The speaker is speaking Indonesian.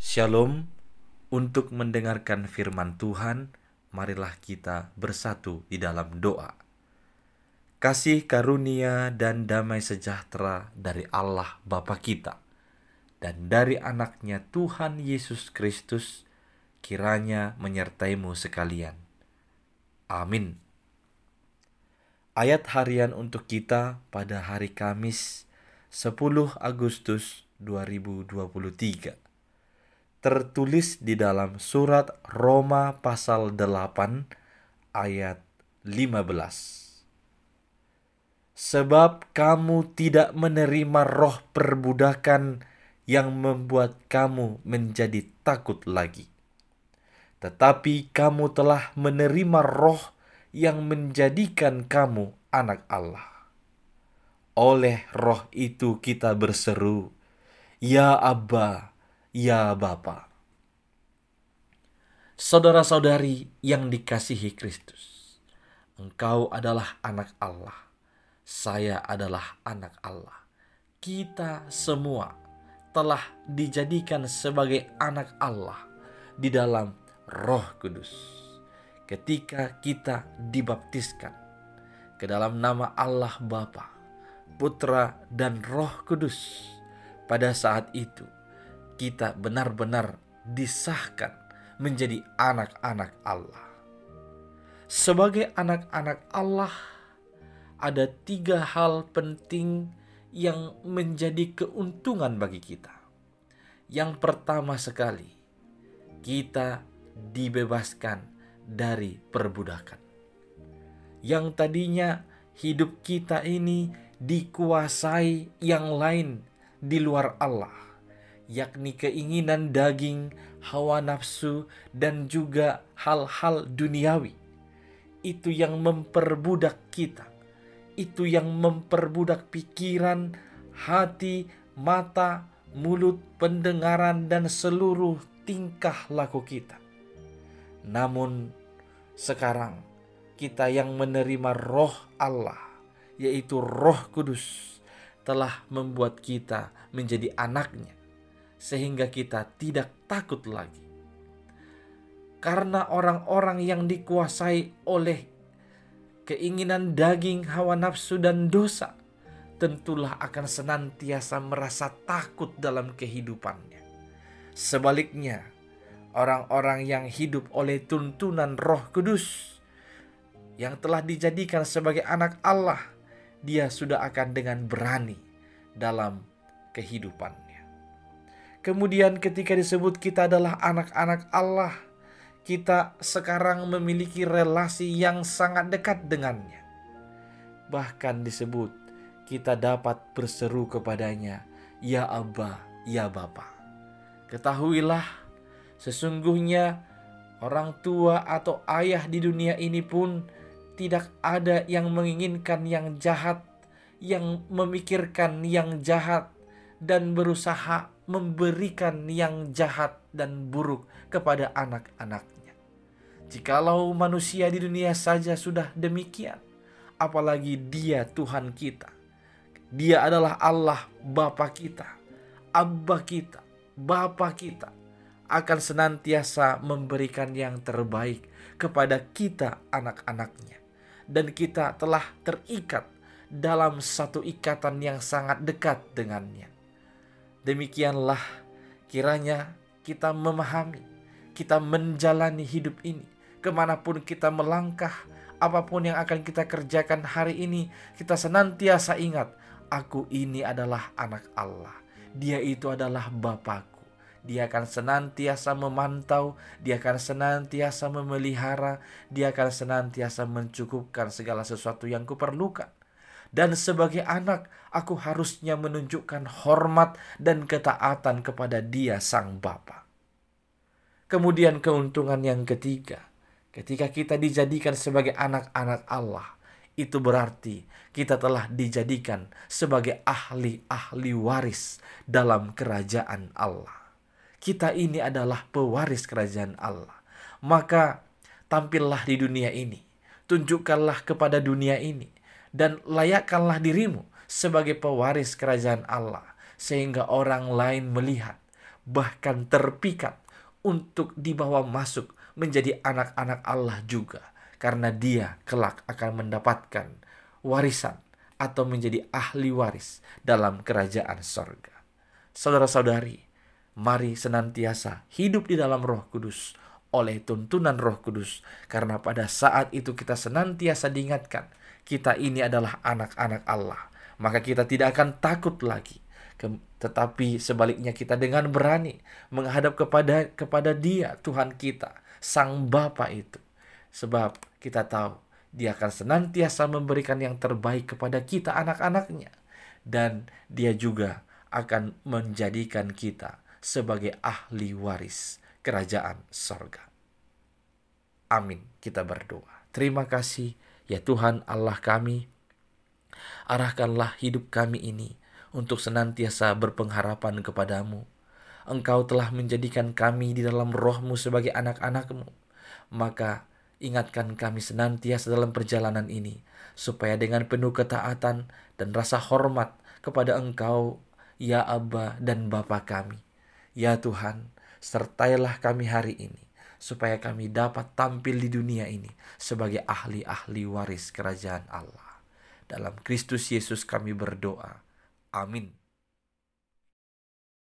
Shalom. Untuk mendengarkan firman Tuhan, marilah kita bersatu di dalam doa. Kasih karunia dan damai sejahtera dari Allah Bapa kita dan dari anaknya Tuhan Yesus Kristus kiranya menyertaimu sekalian. Amin. Ayat harian untuk kita pada hari Kamis 10 Agustus 2023 tertulis di dalam surat Roma pasal 8 ayat 15. Sebab kamu tidak menerima roh perbudakan yang membuat kamu menjadi takut lagi, tetapi kamu telah menerima roh yang menjadikan kamu anak Allah. Oleh roh itu kita berseru, Ya Abba, Ya Bapa. Saudara-saudari yang dikasihi Kristus, engkau adalah anak Allah. Saya adalah anak Allah. Kita semua telah dijadikan sebagai anak Allah di dalam Roh Kudus ketika kita dibaptiskan ke dalam nama Allah Bapa, Putra, dan Roh Kudus. Pada saat itu kita benar-benar disahkan menjadi anak-anak Allah. Sebagai anak-anak Allah, ada 3 hal penting yang menjadi keuntungan bagi kita. Yang pertama sekali, kita dibebaskan dari perbudakan. Yang tadinya hidup kita ini dikuasai yang lain di luar Allah, yakni keinginan daging, hawa nafsu, dan juga hal-hal duniawi. Itu yang memperbudak kita. Itu yang memperbudak pikiran, hati, mata, mulut, pendengaran, dan seluruh tingkah laku kita. Namun sekarang kita yang menerima roh Allah, yaitu Roh Kudus, telah membuat kita menjadi anaknya, sehingga kita tidak takut lagi. Karena orang-orang yang dikuasai oleh keinginan daging, hawa nafsu, dan dosa, tentulah akan senantiasa merasa takut dalam kehidupannya. Sebaliknya, orang-orang yang hidup oleh tuntunan Roh Kudus, yang telah dijadikan sebagai anak Allah, dia sudah akan dengan berani dalam kehidupannya. Kemudian ketika disebut kita adalah anak-anak Allah, kita sekarang memiliki relasi yang sangat dekat dengannya. Bahkan disebut kita dapat berseru kepadanya, Ya Abba, Ya Bapa. Ketahuilah, sesungguhnya orang tua atau ayah di dunia ini pun tidak ada yang menginginkan yang jahat, yang memikirkan yang jahat, dan berusaha memberikan yang jahat dan buruk kepada anak-anaknya. Jikalau manusia di dunia saja sudah demikian, apalagi Dia Tuhan kita. Dia adalah Allah Bapa kita, Abba kita, Bapa kita, akan senantiasa memberikan yang terbaik kepada kita anak-anaknya. Dan kita telah terikat dalam satu ikatan yang sangat dekat dengannya. Demikianlah kiranya kita memahami, kita menjalani hidup ini, kemanapun kita melangkah, apapun yang akan kita kerjakan hari ini, kita senantiasa ingat, aku ini adalah anak Allah. Dia itu adalah Bapakku. Dia akan senantiasa memantau, Dia akan senantiasa memelihara, Dia akan senantiasa mencukupkan segala sesuatu yang kuperlukan. Dan sebagai anak, aku harusnya menunjukkan hormat dan ketaatan kepada Dia Sang Bapa. Kemudian keuntungan yang ketiga, ketika kita dijadikan sebagai anak-anak Allah, itu berarti kita telah dijadikan sebagai ahli-ahli waris dalam kerajaan Allah. Kita ini adalah pewaris kerajaan Allah. Maka tampillah di dunia ini, tunjukkanlah kepada dunia ini, dan layakkanlah dirimu sebagai pewaris kerajaan Allah, sehingga orang lain melihat bahkan terpikat untuk dibawa masuk menjadi anak-anak Allah juga, karena dia kelak akan mendapatkan warisan atau menjadi ahli waris dalam kerajaan sorga. Saudara-saudari, mari senantiasa hidup di dalam Roh Kudus oleh tuntunan Roh Kudus, karena pada saat itu kita senantiasa diingatkan kita ini adalah anak-anak Allah, maka kita tidak akan takut lagi, tetapi sebaliknya kita dengan berani menghadap kepada Dia, Tuhan kita, Sang Bapa itu, sebab kita tahu Dia akan senantiasa memberikan yang terbaik kepada kita, anak-anaknya, dan Dia juga akan menjadikan kita sebagai ahli waris kerajaan sorga. Amin. Kita berdoa. Terima kasih ya Tuhan Allah kami. Arahkanlah hidup kami ini untuk senantiasa berpengharapan kepadamu. Engkau telah menjadikan kami di dalam Roh-Mu sebagai anak-anak-Mu. Maka ingatkan kami senantiasa dalam perjalanan ini, supaya dengan penuh ketaatan dan rasa hormat kepada Engkau, ya Aba dan Bapa kami, ya Tuhan, sertailah kami hari ini, supaya kami dapat tampil di dunia ini sebagai ahli-ahli waris kerajaan Allah. Dalam Kristus Yesus kami berdoa. Amin.